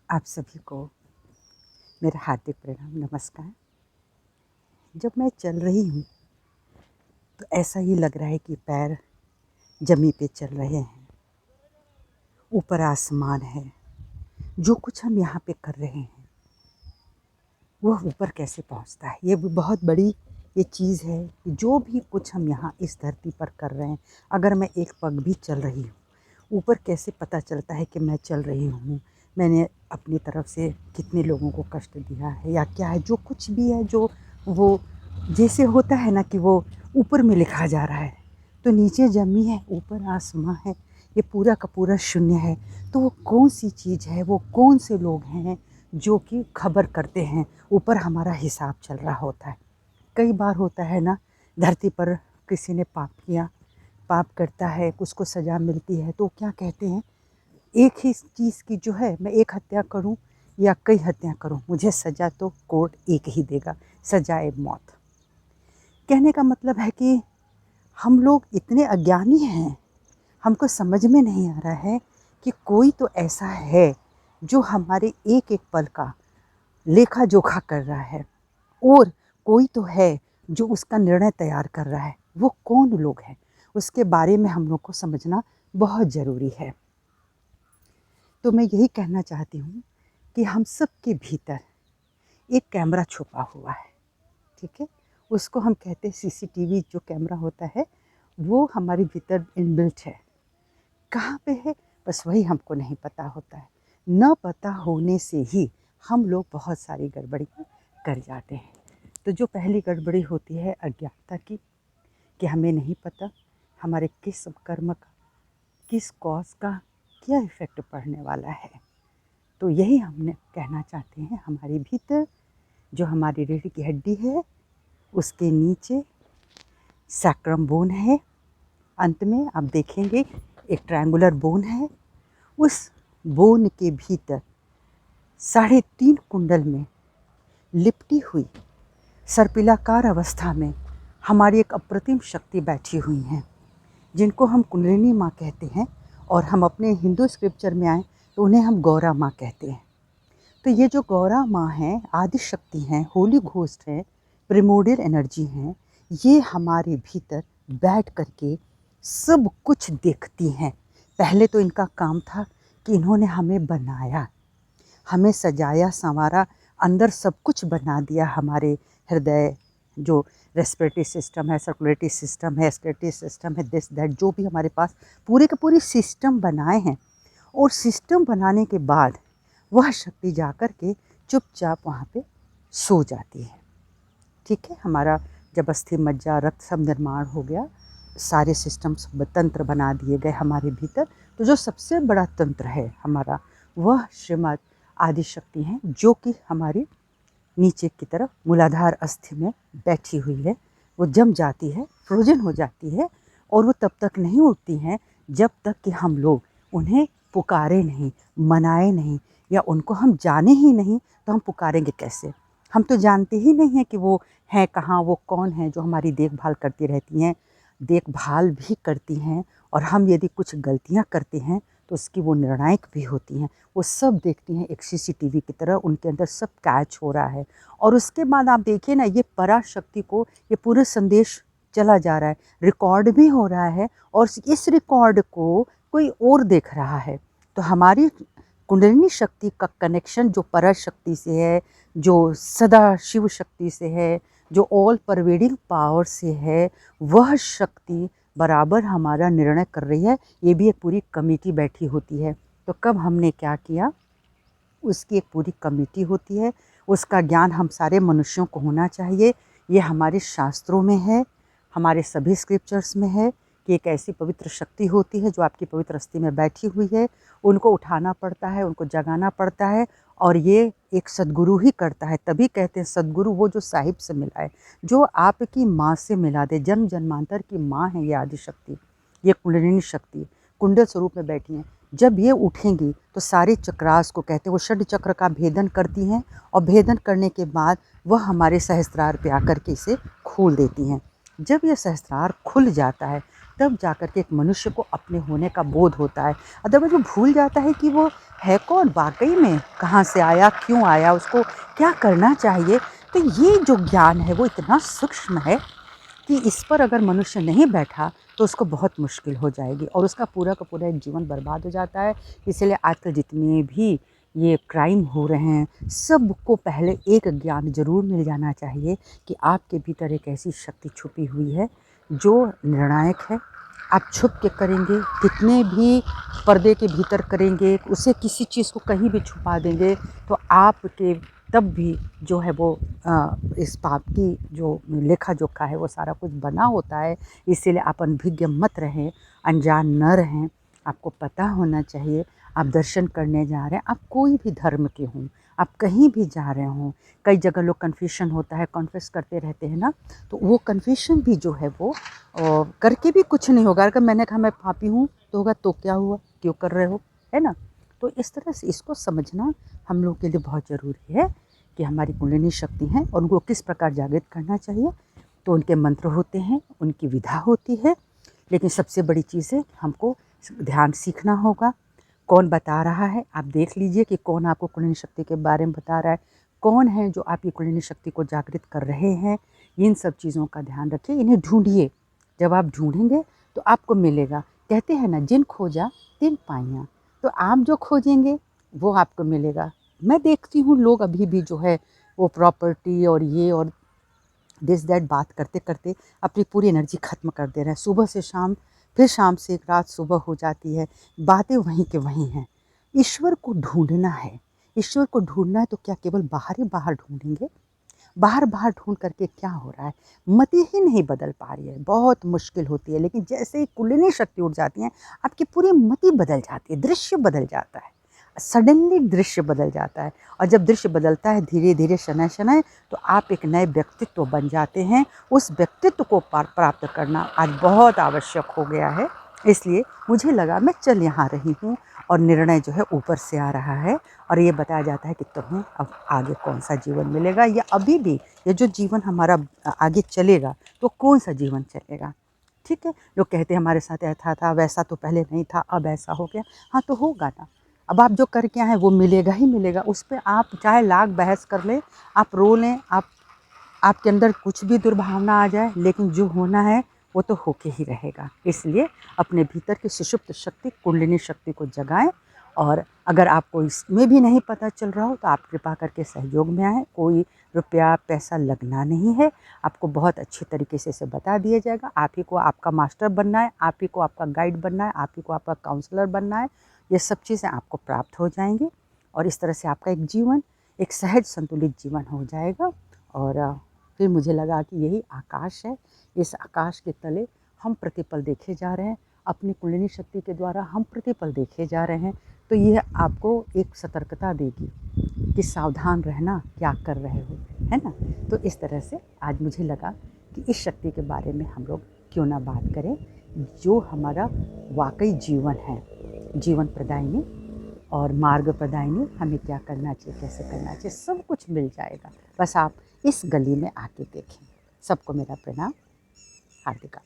आप सभी को मेरा हार्दिक प्रणाम, नमस्कार। जब मैं चल रही हूँ तो ऐसा ही लग रहा है कि पैर ज़मीन पे चल रहे हैं। ऊपर आसमान है। जो कुछ हम यहाँ पे कर रहे हैं वह ऊपर कैसे पहुँचता है, ये भी बहुत बड़ी ये चीज़ है कि जो भी कुछ हम यहाँ इस धरती पर कर रहे हैं, अगर मैं एक पग भी चल रही हूँ, ऊपर कैसे पता चलता है कि मैं चल रही हूँ, मैंने अपनी तरफ से कितने लोगों को कष्ट दिया है या क्या है। जो कुछ भी है, जो वो जैसे होता है ना कि वो ऊपर में लिखा जा रहा है, तो नीचे ज़मीं है, ऊपर आसमां है, ये पूरा का पूरा शून्य है। तो वो कौन सी चीज़ है, वो कौन से लोग हैं जो कि खबर करते हैं, ऊपर हमारा हिसाब चल रहा होता है। कई बार होता है ना, धरती पर किसी ने पाप किया, पाप करता है, उसको सज़ा मिलती है, तो क्या कहते हैं, एक ही चीज़ की जो है, मैं एक हत्या करूं या कई हत्या करूं, मुझे सज़ा तो कोर्ट एक ही देगा, सज़ाए मौत। कहने का मतलब है कि हम लोग इतने अज्ञानी हैं, हमको समझ में नहीं आ रहा है कि कोई तो ऐसा है जो हमारे एक एक पल का लेखा जोखा कर रहा है, और कोई तो है जो उसका निर्णय तैयार कर रहा है। वो कौन लोग हैं, उसके बारे में हम लोग को समझना बहुत ज़रूरी है। तो मैं यही कहना चाहती हूँ कि हम सब के भीतर एक कैमरा छुपा हुआ है, ठीक है। उसको हम कहते हैं सीसीटीवी। जो कैमरा होता है वो हमारे भीतर इनबिल्ट है। कहाँ पे है, बस वही हमको नहीं पता होता है। न पता होने से ही हम लोग बहुत सारी गड़बड़ियाँ कर जाते हैं। तो जो पहली गड़बड़ी होती है अज्ञानता की, कि हमें नहीं पता हमारे किस कर्म का, किस कॉज का क्या इफ़ेक्ट पड़ने वाला है। तो यही हमने कहना चाहते हैं, हमारे भीतर जो हमारी रीढ़ की हड्डी है, उसके नीचे सैक्रम बोन है। अंत में आप देखेंगे एक ट्रायंगुलर बोन है। उस बोन के भीतर 3.5 कुंडल में लिपटी हुई सर्पिलाकार अवस्था में हमारी एक अप्रतिम शक्ति बैठी हुई हैं, जिनको हम कुंडलिनी माँ कहते हैं। और हम अपने हिंदू स्क्रिप्चर में आए तो उन्हें हम गौरा माँ कहते हैं। तो ये जो गौरा माँ हैं, आदि शक्ति हैं, होली घोस्ट हैं, प्रिमोडियल एनर्जी हैं, ये हमारे भीतर बैठ करके सब कुछ देखती हैं। पहले तो इनका काम था कि इन्होंने हमें बनाया, हमें सजाया संवारा, अंदर सब कुछ बना दिया। हमारे हृदय, जो रेस्पिरेटरी सिस्टम है, सर्कुलेटरी सिस्टम है, एक्सक्रीटरी सिस्टम है, दिस दैट, जो भी हमारे पास पूरे के पूरे सिस्टम बनाए हैं। और सिस्टम बनाने के बाद वह शक्ति जा कर के चुपचाप वहाँ पे सो जाती है, ठीक है। हमारा जब अस्थि मज्जा रक्त सब निर्माण हो गया, सारे सिस्टम सब तंत्र बना दिए गए हमारे भीतर, तो जो सबसे बड़ा तंत्र है हमारा, वह श्रीमद आदि शक्ति हैं, जो कि हमारी नीचे की तरफ मूलाधार अस्थि में बैठी हुई है। वो जम जाती है, फ्रोजन हो जाती है, और वो तब तक नहीं उठती हैं जब तक कि हम लोग उन्हें पुकारे नहीं, मनाए नहीं, या उनको हम जाने ही नहीं। तो हम पुकारेंगे कैसे, हम तो जानते ही नहीं हैं कि वो हैं कहाँ, वो कौन है जो हमारी देखभाल करती रहती हैं, देखभाल भी करती हैं। और हम यदि कुछ गलतियाँ करते हैं तो उसकी वो निर्णायक भी होती हैं। वो सब देखती हैं एक सीसीटीवी की तरह, उनके अंदर सब कैच हो रहा है। और उसके बाद आप देखिए ना, ये पराशक्ति को ये पूरा संदेश चला जा रहा है, रिकॉर्ड भी हो रहा है, और इस रिकॉर्ड को कोई और देख रहा है। तो हमारी कुंडलिनी शक्ति का कनेक्शन जो पराशक्ति से है, जो सदा शिव शक्ति से है, जो ऑल परवेडिंग पावर से है, वह शक्ति बराबर हमारा निर्णय कर रही है। ये भी एक पूरी कमेटी बैठी होती है। तो कब हमने क्या किया, उसकी एक पूरी कमेटी होती है। उसका ज्ञान हम सारे मनुष्यों को होना चाहिए। ये हमारे शास्त्रों में है, हमारे सभी स्क्रिप्चर्स में है कि एक ऐसी पवित्र शक्ति होती है जो आपकी पवित्र अस्थि में बैठी हुई है। उनको उठाना पड़ता है, उनको जगाना पड़ता है, और ये एक सद्गुरु ही करता है। तभी कहते हैं सद्गुरु वो जो साहिब से मिला है, जो आपकी माँ से मिला दे। जन्म जन्मांतर की माँ है ये आदि शक्ति, ये कुंडलिनी शक्ति कुंडल स्वरूप में बैठी हैं। जब ये उठेंगी तो सारे चक्रास को कहते हैं, वो षड चक्र का भेदन करती हैं, और भेदन करने के बाद वह हमारे सहस्त्रार पे आकर के इसे खोल देती हैं। जब यह सहस्त्रार खुल जाता है तब जाकर के एक मनुष्य को अपने होने का बोध होता है। अदरवाइज वो भूल जाता है कि वो है कौन वाकई में, कहाँ से आया, क्यों आया, उसको क्या करना चाहिए। तो ये जो ज्ञान है वो इतना सूक्ष्म है कि इस पर अगर मनुष्य नहीं बैठा तो उसको बहुत मुश्किल हो जाएगी और उसका पूरा का पूरा एक जीवन बर्बाद हो जाता है। इसलिए आजकल जितने भी ये क्राइम हो रहे हैं सबको पहले एक ज्ञान ज़रूर मिल जाना चाहिए कि आपके भीतर एक ऐसी शक्ति छुपी हुई है जो निर्णायक है। आप छुप के करेंगे, कितने भी पर्दे के भीतर करेंगे, उसे किसी चीज़ को कहीं भी छुपा देंगे तो आपके तब भी जो है वो इस पाप की जो लेखा जोखा है वो सारा कुछ बना होता है। इसीलिए आप अनभिज्ञ मत रहें, अनजान न रहें। आपको पता होना चाहिए आप दर्शन करने जा रहे हैं, आप कोई भी धर्म के हों, आप कहीं भी जा रहे हों। कई जगह लोग कन्फ्यूशन होता है, कॉन्फेस करते रहते हैं ना, तो वो कन्फ्यूशन भी जो है वो करके भी कुछ नहीं होगा। अगर मैंने कहा मैं पापी हूँ तो होगा तो क्या हुआ, क्यों कर रहे हो, है ना। तो इस तरह से इसको समझना हम लोग के लिए बहुत ज़रूरी है कि हमारी कुंडलिनी शक्ति है और उनको किस प्रकार जागृत करना चाहिए। तो उनके मंत्र होते हैं, उनकी विधा होती है, लेकिन सबसे बड़ी चीज़ है हमको ध्यान सीखना होगा। कौन बता रहा है, आप देख लीजिए कि कौन आपको कुंडलिनी शक्ति के बारे में बता रहा है, कौन है जो आपकी कुंडलिनी शक्ति को जागृत कर रहे हैं। इन सब चीज़ों का ध्यान रखिए, इन्हें ढूंढिए। जब आप ढूंढेंगे तो आपको मिलेगा। कहते हैं ना, जिन खोजा तिन पाइयाँ। तो आप जो खोजेंगे वो आपको मिलेगा। मैं देखती हूँ लोग अभी भी जो है वो प्रॉपर्टी और ये और दिस दैट बात करते करते अपनी पूरी एनर्जी ख़त्म कर दे रहे हैं। सुबह से शाम, फिर शाम से एक रात सुबह हो जाती है, बातें वहीं के वहीं हैं। ईश्वर को ढूंढना है, ईश्वर को ढूंढना है तो क्या केवल बाहर ही बाहर ढूंढेंगे? बाहर बाहर ढूंढ करके क्या हो रहा है, मति ही नहीं बदल पा रही है, बहुत मुश्किल होती है। लेकिन जैसे ही कुंडलिनी शक्ति उठ जाती है आपकी पूरी मति बदल जाती है, दृश्य बदल जाता है, सडनली दृश्य बदल जाता है। और जब दृश्य बदलता है धीरे धीरे शनय शनय, तो आप एक नए व्यक्तित्व बन जाते हैं। उस व्यक्तित्व को प्राप्त करना आज बहुत आवश्यक हो गया है। इसलिए मुझे लगा मैं चल यहाँ रही हूँ और निर्णय जो है ऊपर से आ रहा है और ये बताया जाता है कि तुम्हें अब आगे कौन सा जीवन मिलेगा, या अभी भी ये जो जीवन हमारा आगे चलेगा तो कौन सा जीवन चलेगा। ठीक है, लोग कहते हैं हमारे साथ ऐसा था, वैसा तो पहले नहीं था, अब ऐसा हो गया। हाँ तो होगा ना, अब आप जो करके आए हैं वो मिलेगा ही मिलेगा। उस पर आप चाहे लाख बहस कर लें, आप रो लें, आपके अंदर कुछ भी दुर्भावना आ जाए, लेकिन जो होना है वो तो होके ही रहेगा। इसलिए अपने भीतर की सुषुप्त शक्ति, कुंडलिनी शक्ति को जगाएं। और अगर आपको इसमें भी नहीं पता चल रहा हो तो आप कृपा करके सहयोग में आएँ। कोई रुपया पैसा लगना नहीं है, आपको बहुत अच्छे तरीके से इसे बता दिया जाएगा। आप ही को आपका मास्टर बनना है, आप ही को आपका गाइड बनना है, आप ही को आपका काउंसलर बनना है। ये सब चीज़ें आपको प्राप्त हो जाएंगी और इस तरह से आपका एक जीवन, एक सहज संतुलित जीवन हो जाएगा। और फिर मुझे लगा कि यही आकाश है, इस आकाश के तले हम प्रतिपल देखे जा रहे हैं, अपनी कुंडलिनी शक्ति के द्वारा हम प्रतिपल देखे जा रहे हैं। तो यह आपको एक सतर्कता देगी कि सावधान रहना, क्या कर रहे हो, है ना। तो इस तरह से आज मुझे लगा कि इस शक्ति के बारे में हम लोग क्यों ना बात करें, जो हमारा वाकई जीवन है, जीवन प्रदायिनी और मार्ग प्रदायिनी। हमें क्या करना चाहिए, कैसे करना चाहिए, सब कुछ मिल जाएगा। बस आप इस गली में आके देखें। सबको मेरा प्रणाम, हार्दिक।